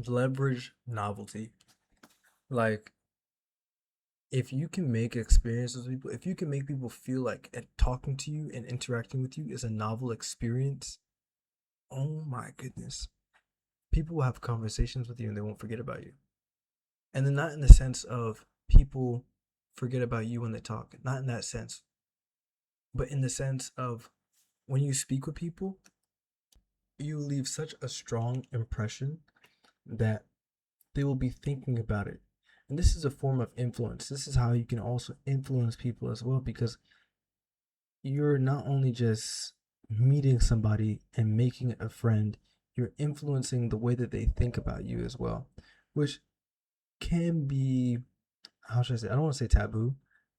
leverage novelty. Like, if you can make experiences with people, if you can make people feel like talking to you and interacting with you is a novel experience, oh my goodness. People will have conversations with you and they won't forget about you. And then not in the sense of people forget about you when they talk, not in that sense, but in the sense of when you speak with people, you leave such a strong impression that they will be thinking about it. And this is a form of influence. This is how you can also influence people as well, because you're not only just meeting somebody and making a friend, you're influencing the way that they think about you as well, which can be, how should I say, I don't want to say taboo.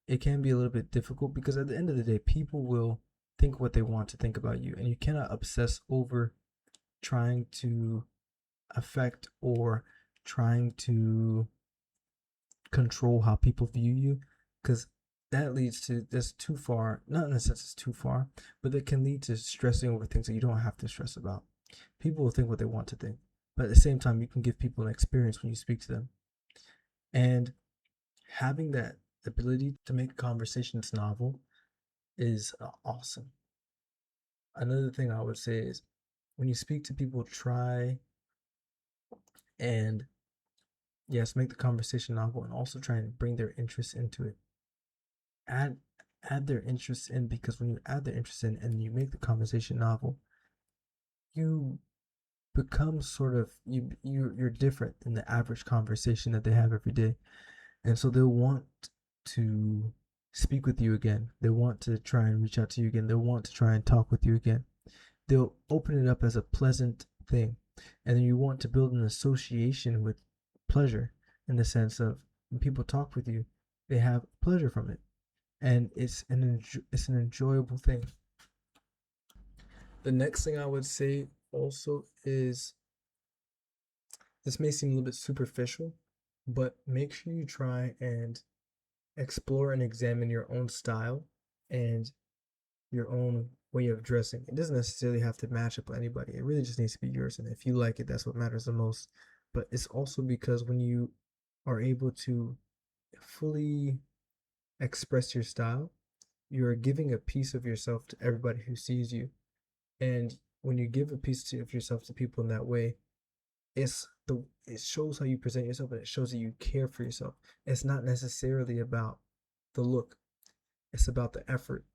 It can be a little bit difficult because at the end of the day, people will think what they want to think about you, and you cannot obsess over trying to affect or trying to control how people view you, because that leads to that's too far. Not in a sense it's too far, but that can lead to stressing over things that you don't have to stress about. People will think what they want to think, but at the same time, you can give people an experience when you speak to them, and having that ability to make conversations novel is awesome. Another thing I would say is when you speak to people, try and yes, make the conversation novel and also try and bring their interest into it. Add add their interest in, because when you add their interest in and you make the conversation novel, you become sort of you're different than the average conversation that they have every day. And so they'll want to speak with you again. They want to try and reach out to you again. They'll want to try and talk with you again. They'll open it up as a pleasant thing. And then you want to build an association with pleasure, in the sense of when people talk with you, they have pleasure from it. And it's an enjoyable thing. The next thing I would say also is, this may seem a little bit superficial, but make sure you try and explore and examine your own style and your own way of dressing. It doesn't necessarily have to match up with anybody. It really just needs to be yours. And if you like it, that's what matters the most. But it's also because when you are able to fully express your style, you're giving a piece of yourself to everybody who sees you. And when you give a piece of yourself to people in that way, it shows how you present yourself, and it shows that you care for yourself. It's not necessarily about the look, it's about the effort.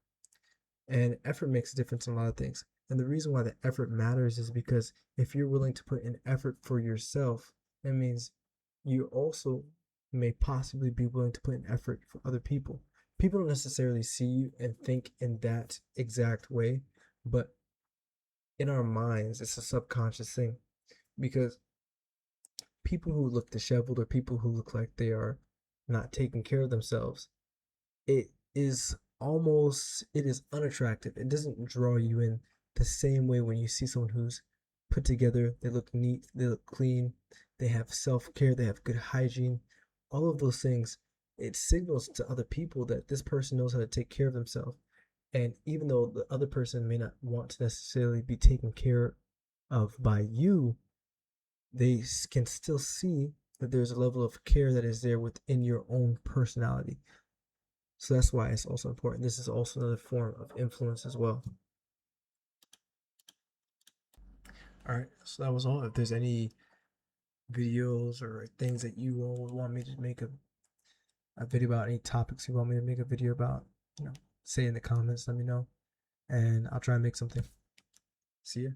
And effort makes a difference in a lot of things. And the reason why the effort matters is because if you're willing to put in effort for yourself, that means you also may possibly be willing to put in effort for other people. People don't necessarily see you and think in that exact way, but in our minds, it's a subconscious thing, because people who look disheveled or people who look like they are not taking care of themselves, it it is unattractive. It doesn't draw you in the same way when you see someone who's put together, they look neat, they look clean, they have self-care, they have good hygiene, all of those things. It signals to other people that this person knows how to take care of themselves. And even though the other person may not want to necessarily be taken care of by you, they can still see that there's a level of care that is there within your own personality. So that's why it's also important. This is also another form of influence as well. All right, so that was all. If there's any videos or things that you all want me to make a video about, any topics you want me to make a video about, say in the comments, let me know, and I'll try and make something. See ya.